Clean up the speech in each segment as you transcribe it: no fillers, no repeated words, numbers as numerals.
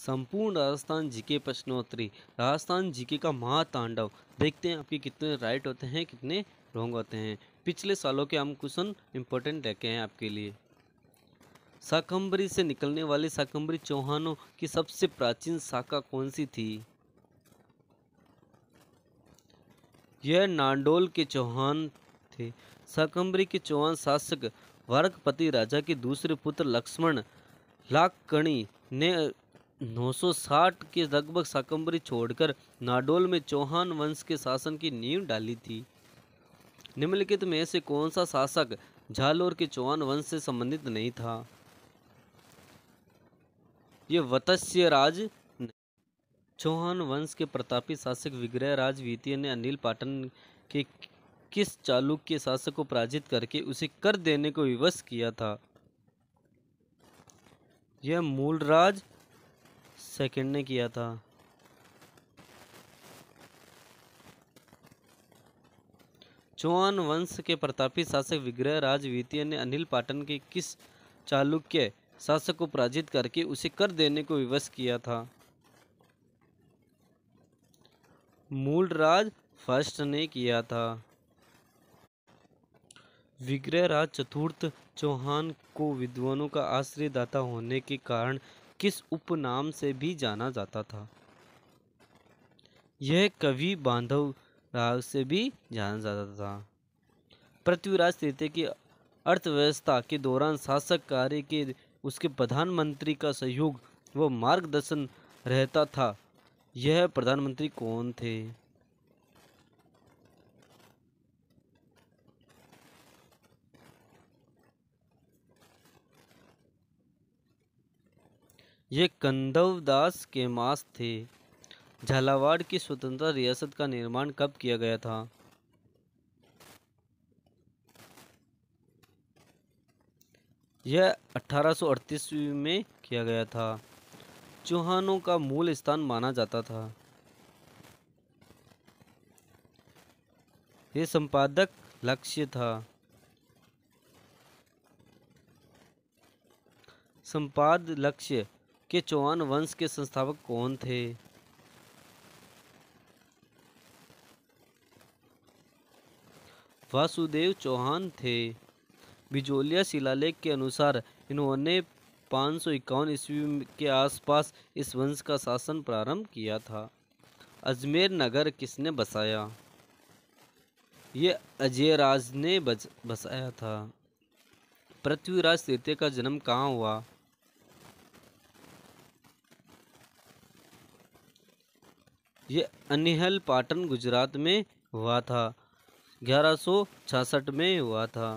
संपूर्ण राजस्थान जीके प्रश्नोत्तरी, राजस्थान जीके का महातांडव। देखते हैं आपके कितने राइट होते हैं, कितने रॉन्ग होते हैं। पिछले सालों के हम क्वेश्चन इंपॉर्टेंट लेके हैं आपके लिए। शाकंभरी से निकलने वाले शाकंभरी चौहानों की सबसे प्राचीन शाखा कौन सी थी? यह नांडोल के चौहान थे। शाकंभरी के चौहान शासक वर्कपति राजा के दूसरे पुत्र लक्ष्मण लाककणी ने 960 के लगभग शाकंभरी छोड़कर नाडोल में चौहान वंश के शासन की नींव डाली थी। निम्नलिखित में से कौन सा शासक झालोर के चौहान वंश से संबंधित नहीं था? ये वत्स्यराज चौहान वंश के प्रतापी शासक विग्रहराज द्वितीय ने अनिल पाटन के किस चालुक्य शासक को पराजित करके उसे कर देने को विवश किया था? यह मूलराज सेकंड ने किया था। चौहान वंश के प्रतापी शासक विग्रहराज द्वितीय ने अनिल पाटन के किस चालुक्य शासक को पराजित करके उसे कर देने को विवश किया था? मूलराज फर्स्ट ने किया था। विग्रहराज चतुर्थ चौहान को विद्वानों का आश्रयदाता होने के कारण किस उपनाम से भी जाना जाता था? यह कवि बांधव राग से भी जाना जाता था। पृथ्वीराज तृतीय की अर्थव्यवस्था के दौरान शासक कार्य के उसके प्रधानमंत्री का सहयोग व मार्गदर्शन रहता था। यह प्रधानमंत्री कौन थे? ये कंदवदास के मास थे। झालावाड़ की स्वतंत्र रियासत का निर्माण कब किया गया था? यह 1838 में किया गया था। चौहानों का मूल स्थान माना जाता था। यह संपादक लक्ष्य था। संपाद लक्ष्य के चौहान वंश के संस्थापक कौन थे? वासुदेव चौहान थे। बिजोलिया शिलालेख के अनुसार इन्होंने 551 ईस्वी के आसपास इस वंश का शासन प्रारंभ किया था। अजमेर नगर किसने बसाया? ये अजयराज ने बसाया था। पृथ्वीराज तृतीय का जन्म कहाँ हुआ? ये अनिहल पाटन गुजरात में हुआ था। 1166 में हुआ था।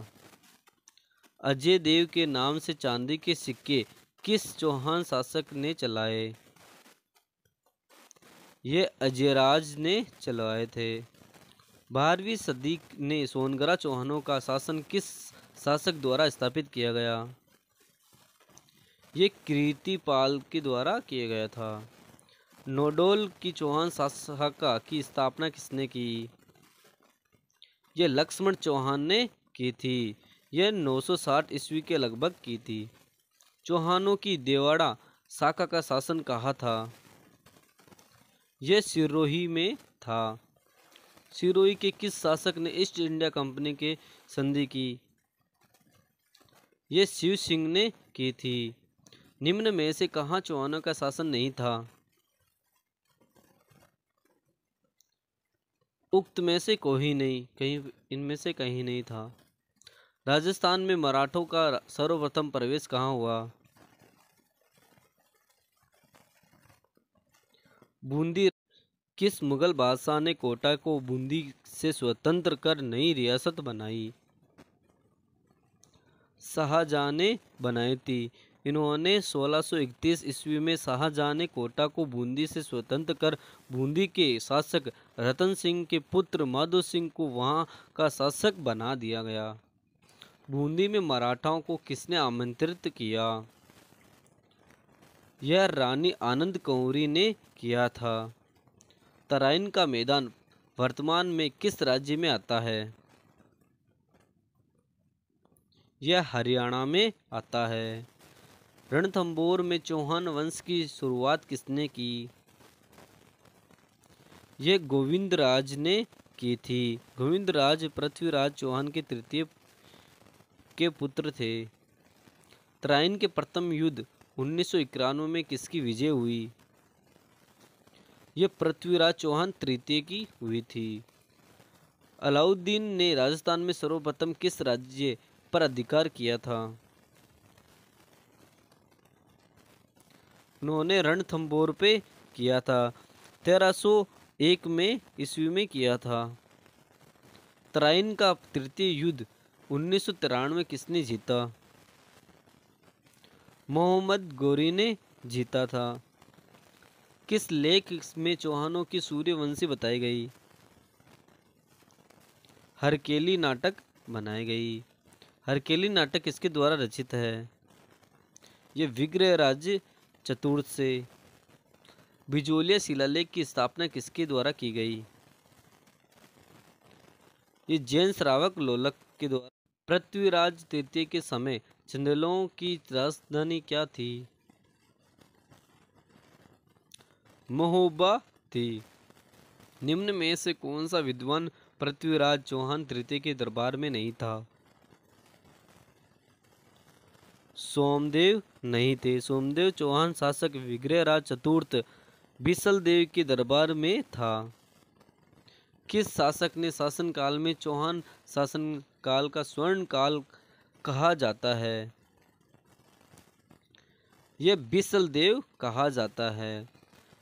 अजय देव के नाम से चांदी के सिक्के किस चौहान शासक ने चलाए? ये अजयराज ने चलाए थे। 12वीं सदी में सोनगरा चौहानों का शासन किस शासक द्वारा स्थापित किया गया? ये कीर्तिपाल के द्वारा किया गया था। नोडोल की चौहान शाखा की स्थापना किसने की? यह लक्ष्मण चौहान ने की थी। यह 960 ईस्वी के लगभग की थी। चौहानों की देवाड़ा शाखा का शासन कहाँ था? यह सिरोही में था। सिरोही के किस शासक ने ईस्ट इंडिया कंपनी के संधि की? यह शिव सिंह ने की थी। निम्न में से कहाँ चौहानों का शासन नहीं था? उक्त में से कोई नहीं, कहीं इनमें से कहीं नहीं था। राजस्थान में मराठों का सर्वप्रथम प्रवेश कहाँ हुआ? बूंदी। किस मुगल बादशाह ने कोटा को बूंदी से स्वतंत्र कर नई रियासत बनाई? शाहजहां ने बनाई थी। इन्होंने 1631 ईस्वी में शाहजहां ने कोटा को बूंदी से स्वतंत्र कर बूंदी के शासक रतन सिंह के पुत्र माधो सिंह को वहां का शासक बना दिया गया। बूंदी में मराठाओं को किसने आमंत्रित किया? यह रानी आनंद कौरी ने किया था। तराइन का मैदान वर्तमान में किस राज्य में आता है? यह हरियाणा में आता है। रणथंभौर में चौहान वंश की शुरुआत किसने की? ये गोविंदराज ने की थी। गोविंदराज पृथ्वीराज चौहान के तृतीय के पुत्र थे। तराइन के प्रथम युद्ध 1991 में किसकी विजय हुई? ये पृथ्वीराज चौहान तृतीय की हुई थी। अलाउद्दीन ने राजस्थान में सर्वप्रथम किस राज्य पर अधिकार किया था? उन्होंने रणथंभौर पे किया था। 1301 में ईस्वी में किया था। तराइन का तृतीय युद्ध 1993 में किसने जीता? मोहम्मद गौरी ने जीता था। किस लेख में चौहानों की सूर्यवंशी बताई गई? हरकेली नाटक बनाई गई। हरकेली नाटक किसके द्वारा रचित है? ये विग्रहराज चतुर्थ से। बिजोलिया शिलालेख की स्थापना किसके द्वारा की गई? ये जैन श्रावक लोलक के द्वारा। पृथ्वीराज तृतीय के समय चंदेलों की राजधानी क्या थी? महोबा थी। निम्न में से कौन सा विद्वान पृथ्वीराज चौहान तृतीय के दरबार में नहीं था? सोमदेव नहीं थे। सोमदेव चौहान शासक विग्रहराज चतुर्थ बिसल देव के दरबार में था। किस शासक ने शासन काल में चौहान शासन काल का स्वर्ण काल कहा जाता है? यह बिसल देव कहा जाता है।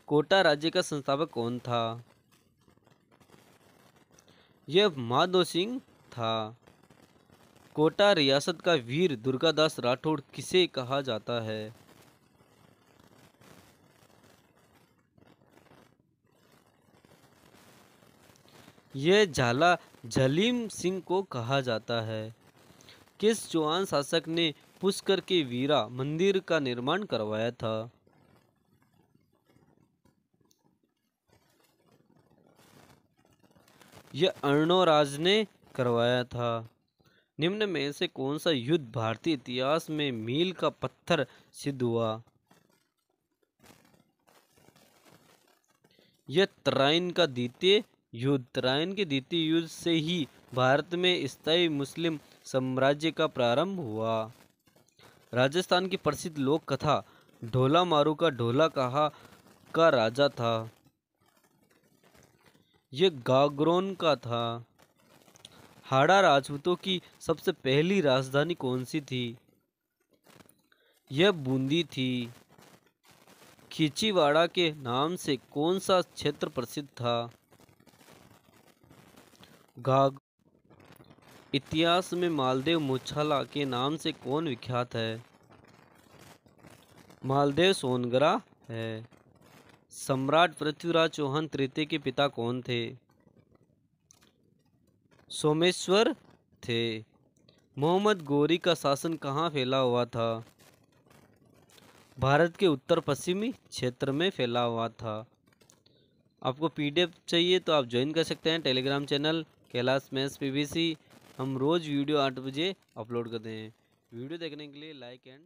कोटा राज्य का संस्थापक कौन था? यह माधो सिंह था। कोटा रियासत का वीर दुर्गादास राठौड़ किसे कहा जाता है? यह झाला झलीम सिंह को कहा जाता है। किस चौहान शासक ने पुष्कर के वीरा मंदिर का निर्माण करवाया था? यह अर्णोराज ने करवाया था। निम्न में से कौन सा युद्ध भारतीय इतिहास में मील का पत्थर सिद्ध हुआ? यह तराइन का द्वितीय युद्ध। तराइन के द्वितीय युद्ध से ही भारत में स्थायी मुस्लिम साम्राज्य का प्रारंभ हुआ। राजस्थान की प्रसिद्ध लोक कथा ढोला मारू का ढोला कहा का राजा था? यह गागरोन का था। हाड़ा राजपूतों की सबसे पहली राजधानी कौन सी थी? यह बूंदी थी। खिचीवाड़ा के नाम से कौन सा क्षेत्र प्रसिद्ध था? गाग। इतिहास में मालदेव मुछाला के नाम से कौन विख्यात है? मालदेव सोनगरा है। सम्राट पृथ्वीराज चौहान तृतीय के पिता कौन थे? सोमेश्वर थे। मोहम्मद गौरी का शासन कहाँ फैला हुआ था? भारत के उत्तर पश्चिमी क्षेत्र में फैला हुआ था। आपको पीडीएफ चाहिए तो आप ज्वाइन कर सकते हैं Telegram channel Kailash maths PVC. हम रोज़ वीडियो 8 बजे अपलोड करते हैं। वीडियो देखने के लिए लाइक एंड